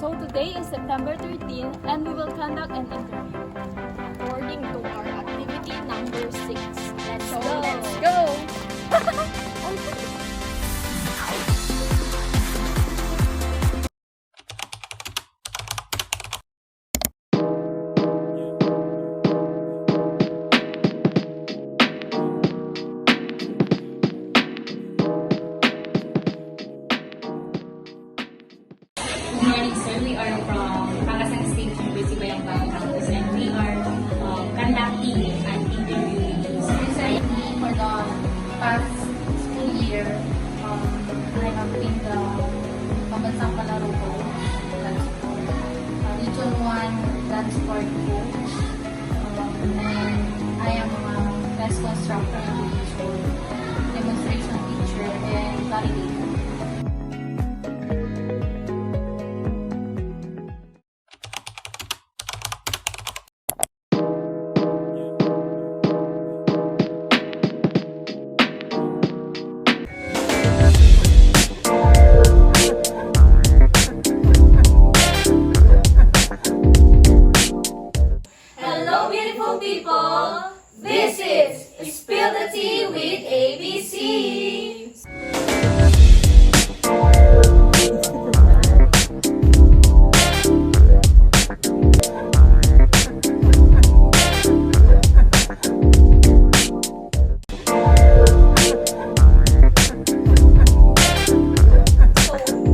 So today is September 13 and we will conduct an interview. According to our activity number 6. Let's So, go! let's go! Good morning, sir. We are from Pangasinan State University Bayambang Campus and we are conducting an interview with you. Recently, for the past school year, I have been the Pambansang Palaro ko, dance sport, Region 1 dance sport coach, and I am a dance constructor and teacher, demonstration teacher, and validator. Hello beautiful people! This is Spill the Tea with ABC! So,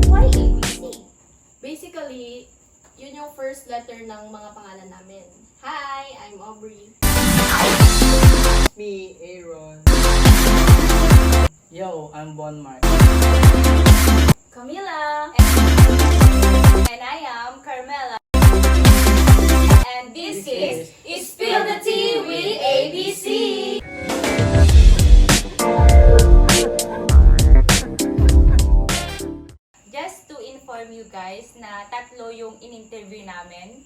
why ABC? Basically, yun yung first letter ng mga pangalan namin. Hi, I'm Aubrey. Me, Aaron. Yo, I'm Bon Mark. Camila! And I am Carmela. And this is Spill the Tea with ABC! Just to inform you guys na tatlo yung in-interview namin.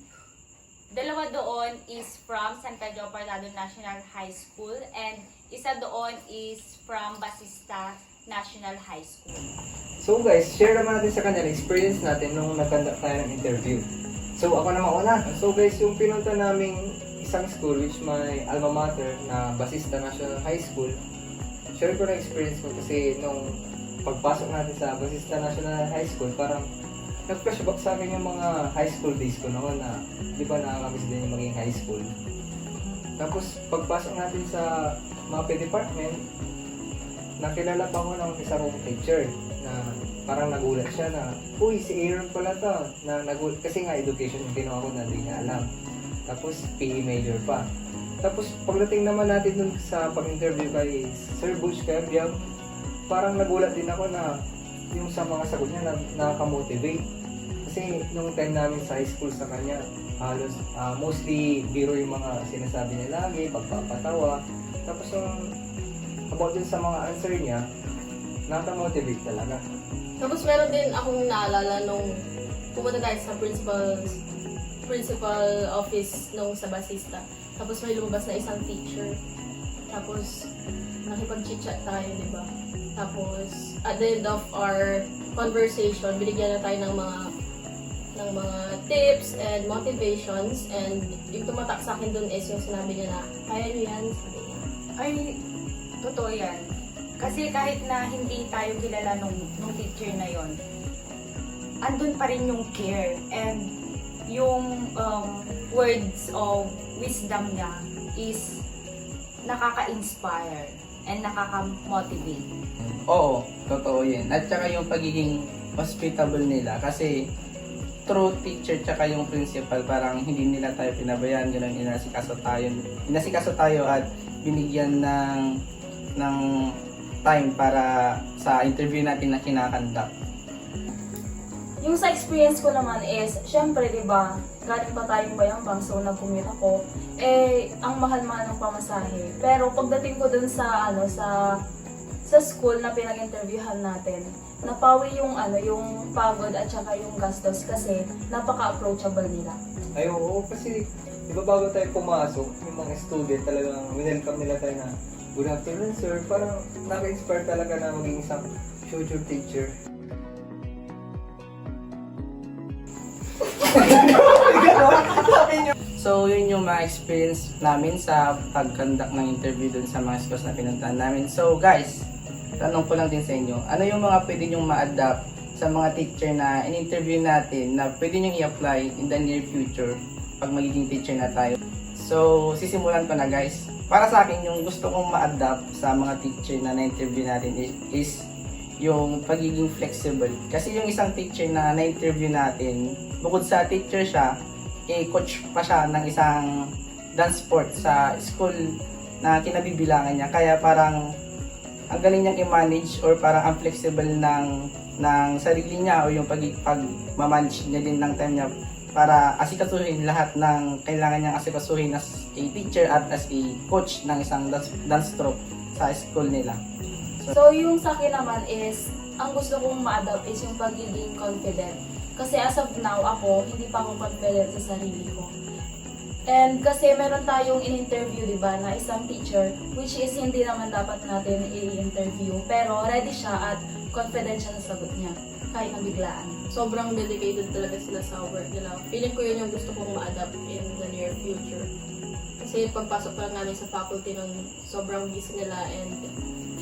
Dalawa doon is from San Pedro Parlado National High School and isa doon is from Basista National High School. So guys, share naman natin sa kanila experience natin nung nag-conduct tayo ng interview. So ako na mauna. So guys, yung pinunta naming isang school which my alma mater na Basista National High School, share ko na experience ko kasi nung pagpasok natin sa Basista National High School, parang nag-flashback sa akin yung mga high school days ko noon na di ba nakakamiss din yung maging high school. Tapos pagpasok natin sa mga department, nakilala pa ko ng isa kong teacher na parang nagulat siya na, uy, si Aaron pala to. Na nagulat, kasi nga education yung ginawa ko na hindi niya alam. Tapos PE major pa. Tapos pagdating naman natin dun sa pag-interview kay Sir Butch Cabiab, parang nagulat din ako na yung sa mga sagot niya na nakaka-motivate. Kasi nung time namin sa high school sa kanya, halos mostly biro yung mga sinasabi niya lagi, pagpapatawa. Tapos yung about din sa mga answer niya, nakaka-motivate talaga. Tapos meron din akong naalala nung pumunta tayo sa principal office nung sa Basista. Tapos may lumabas na isang teacher. Tapos nakipag-chit-chat tayo, di ba? Tapos at the end of our conversation, binigyan na tayo ng mga tips and motivations, and yung tumatak sa akin dun is yung sinabi niya na, kaya niyo yan, sabi niya. Ay, totoo yan. Kasi kahit na hindi tayo kilala nung teacher na yon, andun pa rin yung care and yung words of wisdom niya is nakaka-inspire and nakaka-motivate. Oo, totoo yun. At saka yung pagiging hospitable nila kasi true teacher tsaka yung principal parang hindi nila tayo pinabayaan, ganun inasikaso tayo at binigyan ng time para sa interview natin na kinakandak. Yung sa experience ko naman is, syempre, di ba, galing pa tayong Bayambang, so nag-commute ako. Ang mahal-mahal ng pamasahe. Pero pagdating ko dun sa school na pinag-interviewhan natin, napawi yung yung pagod at saka yung gastos kasi napaka-approachable nila. Ay, oo, kasi di ba bago tayo pumasok, yung mga student talagang welcome nila tayo na, good afternoon sir, parang naka-inspire talaga na maging isang future teacher. So, yun yung mga experience namin sa pag-conduct ng interview dun sa mga schools na pinuntahan namin. So, guys, tanong ko lang din sa inyo, ano yung mga pwede nyong ma-adapt sa mga teacher na in-interview natin na pwede nyong i-apply in the near future pag magiging teacher na tayo? So, sisimulan ko na, guys. Para sa akin, yung gusto kong ma-adapt sa mga teacher na na-interview natin is yung pagiging flexible. Kasi yung isang teacher na na-interview natin, bukod sa teacher siya, coach pa siya ng isang dance sport sa school na kinabibilangan niya. Kaya parang ang galing niyang i-manage or parang ang flexible ng sarili niya o yung pag-manage niya din ng time niya para asikasuhin lahat ng kailangan niyang asikasuhin as a teacher at as a coach ng isang dance troupe sa school nila. So, yung sa akin naman is, ang gusto kong ma-adapt is yung pagiging confident. Kasi as of now, ako, hindi pa ako confident sa sarili ko. And kasi meron tayong in-interview, di ba, na isang teacher, which is hindi naman dapat natin i-interview. Pero ready siya at confident siya sa sagot niya, kahit nabiglaan. Sobrang dedicated talaga sila sa work nila. Feeling ko yun yung gusto kong ma-adapt in the near future. Kasi pagpasok pa lang namin sa faculty nun, sobrang busy nila and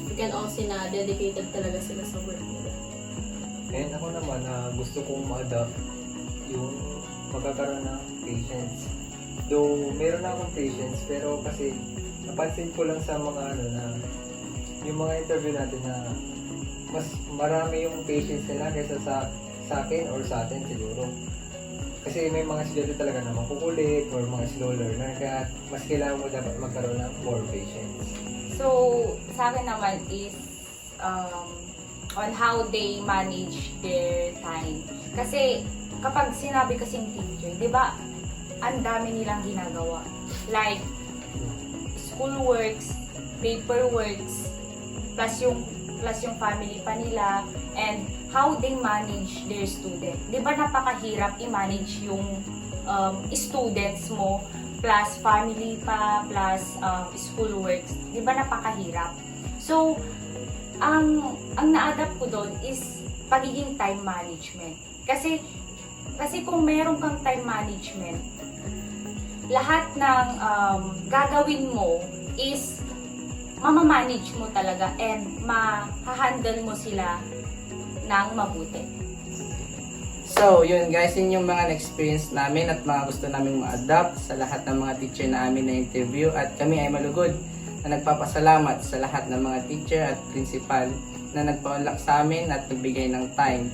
you can all see na dedicated talaga sila sa work nila. And ako naman, gusto kong ma-adapt yung magkakaroon ng patience. Though meron na akong patience, pero kasi napansin ko lang sa mga yung mga interview natin na mas marami yung patience nila kaysa sa akin or sa atin siguro. Kasi may mga estudyante talaga na makukulit or mga slow learner, kaya mas kailangan mo dapat magkaroon ng more patience. So, sa akin naman is on how they manage their time. Kasi kapag sinabi kasing teacher, di ba, ang dami nilang ginagawa. Like, schoolworks, paperworks, plus yung family pa nila, and how they manage their student. Di ba napakahirap i-manage yung students mo, plus family pa, plus schoolworks. Di ba napakahirap? So, ang na-adapt ko doon is pagiging time management. Kasi kung meron kang time management, lahat ng gagawin mo is mamamanage mo talaga and ma-handle mo sila ng mabuti. So, yun guys, yun yung mga na-experience namin at mga gusto naming ma-adapt sa lahat ng mga teacher na amin na interview at kami ay malugod na nagpapasalamat sa lahat ng mga teacher at principal na nagpa-unlock sa amin at nagbigay ng time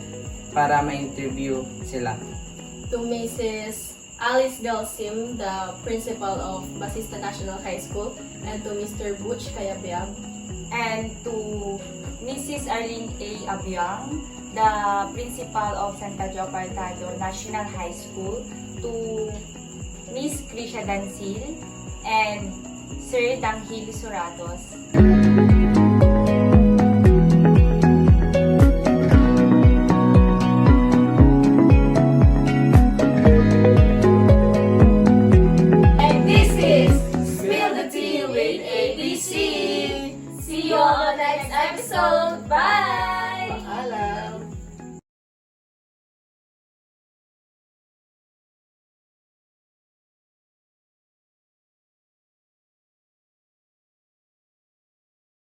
para ma-interview sila. To Mrs. Alice Galsim, the principal of Basista National High School, and to Mr. Butch Cayabyab, And to Mrs. Arlene A. Abiang, the principal of San Pedro Apartado National High School, to Miss Krisha Dancil, and Sir Danghil Suratos.